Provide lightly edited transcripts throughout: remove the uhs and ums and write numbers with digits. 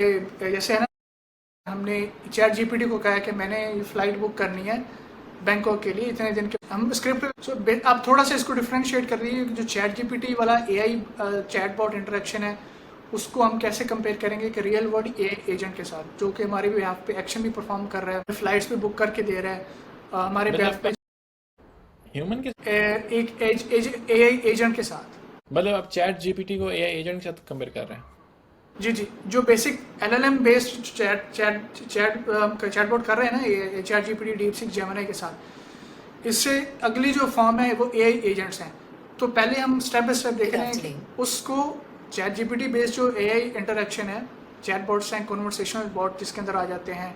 जैसे है ना, हमने चैट जीपीटी को कहा कि मैंने फ़्लाइट बुक करनी है बैंकॉक के लिए इतने दिन के, हम स्क्रिप्ट आप थोड़ा सा इसको डिफ्रेंशिएट कर रही है। जो चैट जीपीटी वाला एआई चैटबॉट इंटरेक्शन है, उसको हम कैसे कंपेयर करेंगे कि रियल वर्ल्ड एआई एजेंट के साथ, जो कि हमारे बिहाफ पे एक्शन भी परफॉर्म कर रहा है, फ्लाइट्स भी बुक करके दे रहा है हमारे बिहाफ पे, ह्यूमन के एक एआई एजेंट के साथ। मतलब आप चैट जीपीटी को एआई एजेंट के साथ कंपेयर कर रहे हैं? जी जी, जो बेसिक एलएलएम बेस्ड चैटबॉट कर रहे हैं ना ये चैट जीपीटी, डीपसीक, जेमिनी के साथ, इससे अगली जो फॉर्म है वो एआई एजेंट्स हैं। तो पहले हम स्टेप बाय स्टेप देख रहे हैं कि उसको चैट जीपीटी बेस्ड जो एआई इंटरेक्शन है, चैटबॉट्स हैं, कन्वर्सेशनल बॉट जिसके अंदर आ जाते हैं,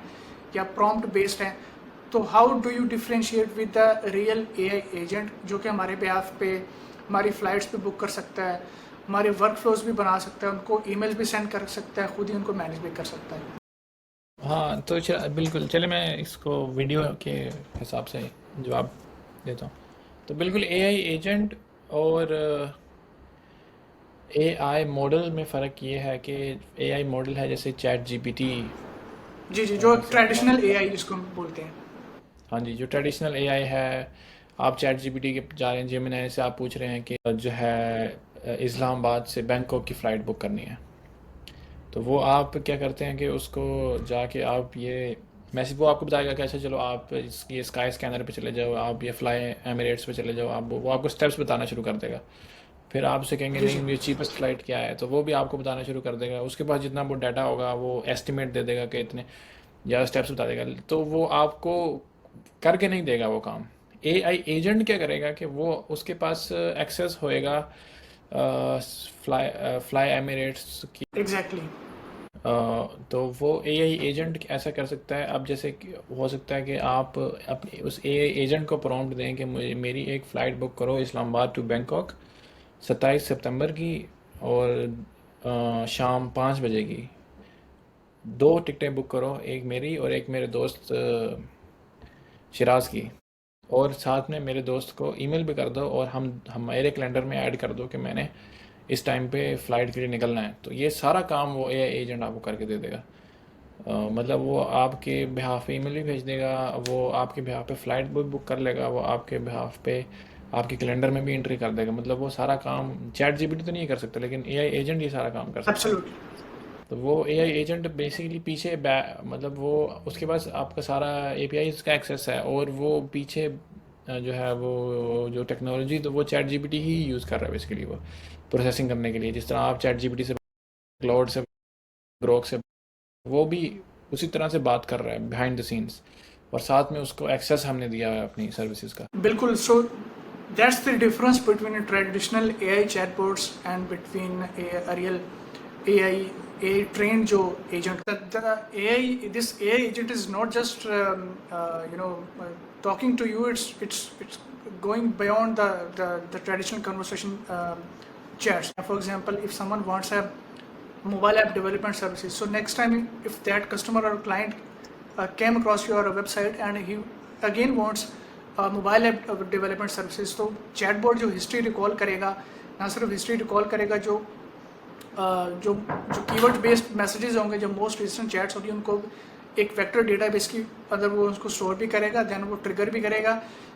या प्रॉम्प्ट बेस्ड हैं, तो how do you differentiate with the real AI agent, जो कि हमारे बिहाफ पे हमारी फ़्लाइट्स भी बुक कर सकता है, हमारे वर्क फ्लोज भी बना सकता है, उनको ईमेल्स भी सेंड कर सकता है, खुद ही उनको मैनेज भी कर सकता है। हाँ तो बिल्कुल चले, मैं इसको वीडियो के हिसाब से जवाब देता हूँ। तो बिल्कुल एआई एजेंट और एआई मॉडल में फ़र्क ये है कि एआई मॉडल है जैसे चैट जीपीटी जी जी, जो से आप बात ट्रेडिशनल कर रहे एआई हैं। जिसको हम बोलते हैं। हाँ जी, जो ट्रेडिशनल एआई है, आप चैट जीपीटी के जा रहे हैं, जेमिनी से आप पूछ रहे हैं कि जो है इस्लामाबाद से बैंकॉक की फ़्लाइट बुक करनी है। तो वो आप क्या करते हैं कि उसको जाके आप ये मैसेज, वो आपको बताएगा कि अच्छा चलो आप ये स्काई स्कैनर पे चले जाओ, आप ये फ्लाई एमिरेट्स पे चले जाओ, आप वो आपको स्टेप्स बताना शुरू कर देगा। फिर आप उसे कहेंगे जी जी नहीं ये चीपेस्ट फ़्लाइट क्या है, तो वो भी आपको बताना शुरू कर देगा। उसके पास जितना वो डाटा होगा वो एस्टिमेट दे देगा कि इतने ज़्यादा स्टेप्स बता देगा। तो वो आपको करके नहीं देगा वो काम। एआई एजेंट क्या करेगा कि वो उसके पास एक्सेस होएगा फ्लाई एमिरेट्स की। एग्जैक्टली। तो वो एआई एजेंट ऐसा कर सकता है। अब जैसे कि हो सकता है कि आप अपने उस एआई एजेंट को प्रॉम्प्ट दें कि मुझे मेरी एक फ़्लाइट बुक करो इस्लामाबाद टू बैंकॉक 27 सितंबर की, और शाम 5 बजे की। दो टिकटें बुक करो, एक मेरी और एक मेरे दोस्त शिराज की, और साथ में मेरे दोस्त को ईमेल भी कर दो, और हम मेरे कैलेंडर में ऐड कर दो कि मैंने इस टाइम पे फ़्लाइट के लिए निकलना है। तो ये सारा काम वो एआई एजेंट आपको करके दे देगा। मतलब वो आपके बिहाफ पे ईमेल भी भेज देगा, वो आपके बिहाफ पे फ़्लाइट भी बुक कर लेगा, वो आपके बिहाफ पे आपके कैलेंडर में भी एंट्री कर देगा। मतलब वो सारा काम चैट जीपीटी तो नहीं कर सकता, लेकिन एआई एजेंट ये सारा काम कर सकता है। एब्सोल्युटली। तो वो एआई एजेंट बेसिकली पीछे मतलब वो उसके पास आपका सारा एपीआईज का एक्सेस है, और वो पीछे जो है वो जो टेक्नोलॉजी, तो वो चैट जीपीटी ही यूज़ कर रहा है बेसिकली, वो प्रोसेसिंग करने के लिए। जिस तरह आप चैट जीपीटी से, क्लाउड से, ग्रोक से, वो भी उसी तरह से बात कर रहा है बिहाइंड द सीन्स, और साथ में उसको एक्सेस हमने दिया है अपनी सर्विसेज का। बिल्कुल। So that's the difference between traditional AI chatbots and between a real AI trained जो agent. The AI, this AI agent is not just talking to you. It's going beyond the traditional conversation chats. For example, if someone wants a mobile app development services, so next time if that customer or client came across your website and he again wants mobile app development services, तो chatbot जो history recall करेगा, ना सिर्फ history recall करेगा, जो जो जो keyword based messages होंगे, जो मोस्ट रिसेंट चैट्स होगी, उनको एक वेक्टर डेटाबेस की अंदर वो उसको स्टोर भी करेगा, देन वो ट्रिगर भी करेगा,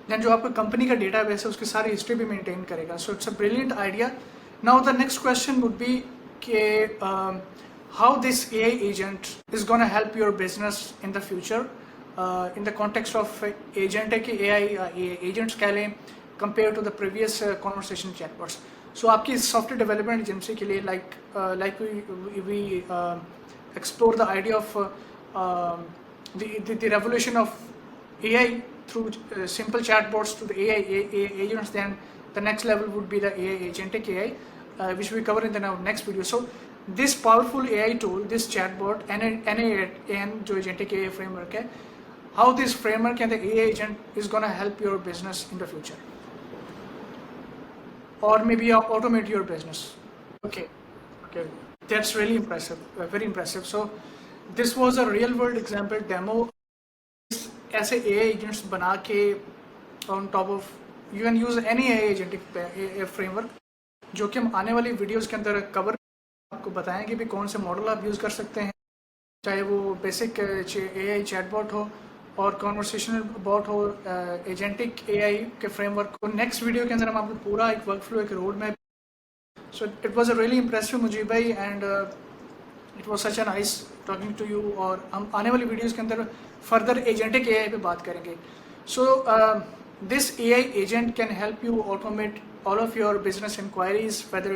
देन जो आपका कंपनी का डेटाबेस है उसकी सारी हिस्ट्री भी मेंटेन करेगा। So it's a brilliant idea. Now the next question would be कि how this AI agent is going to help your business in the future, in the context of agent है कि AI agents कह लें compared to the previous conversation chatbots. So आपकी software development agency के लिए like we explore the idea of the revolution of AI through simple chatbots to the AI agents, then the next level would be the AI agentic AI, which we cover in the next video. So this powerful AI tool, this chatbot, NAN जो agentic AI framework है, how this framework and the AI agent is going to help your business in the future, or maybe automate your business. Okay, okay, that's really impressive, very impressive. So this was a real world example demo. ऐसे AI agents बना के on top of, you can use any AI agentic framework, जो कि हम आने वाली videos के अंदर कवर आपको बताएंगे भी कौन से मॉडल आप यूज़ कर सकते हैं, चाहे वो बेसिक AI चैटबॉट हो और कॉन्वर्सेशनल बॉट हो, एजेंटिक AI के फ्रेमवर्क को। नेक्स्ट वीडियो के अंदर हम आपको पूरा एक वर्कफ्लो, एक road map. So it was a really impressive Mujeeb भाई, and it was such a nice talking to you. और हम आने वाली वीडियोस के अंदर फर्दर एजेंटिक AI पे बात करेंगे। So this AI agent can help you automate all of your business inquiries, whether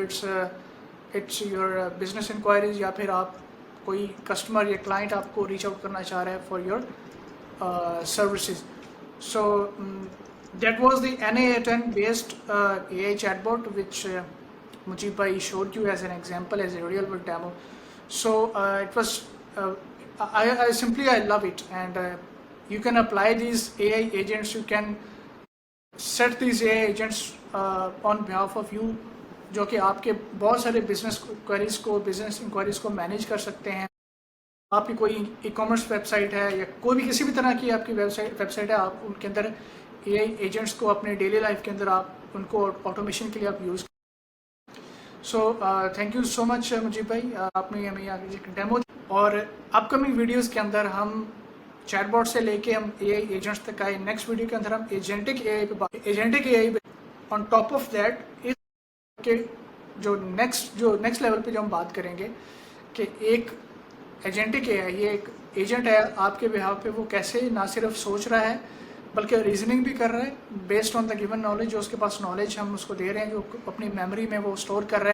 it's your business inquiries या फिर आप कोई कस्टमर या क्लाइंट आपको रीच आउट करना चाह रहा है for your services. So that was the NA10 based AI chatbot which Mujib bhai showed you as an example, as a real world demo. So it was I love it, and you can apply these AI agents. You can set these AI agents on behalf of you, जो कि आपके बहुत सारे business queries को, business inquiries को manage कर सकते हैं। आपकी कोई ई-कॉमर्स वेबसाइट है या कोई भी किसी भी तरह की आपकी वेबसाइट है, आप उनके अंदर AI एजेंट्स को अपने डेली लाइफ के अंदर आप उनको ऑटोमेशन के लिए आप use. So thank you so much Mujeeb भाई, आपने हमें आगे एक डेमो। और अपकमिंग वीडियोस के अंदर हम चैटबॉट से लेके हम AI एजेंट्स तक आए। नेक्स्ट वीडियो के अंदर हम एजेंटिक AI पे ऑन टॉप ऑफ दैट के जो नेक्स्ट लेवल पे जो हम बात करेंगे कि एक एजेंटिक AI, ये एक एजेंट है आपके बिहाफ पे, वो कैसे ना सिर्फ सोच रहा है बल्कि रीजनिंग भी कर रहा है based on the given knowledge. जो उसके पास नॉलेज हम उसको दे रहे हैं, जो अपनी मेमोरी में वो स्टोर कर रहा है।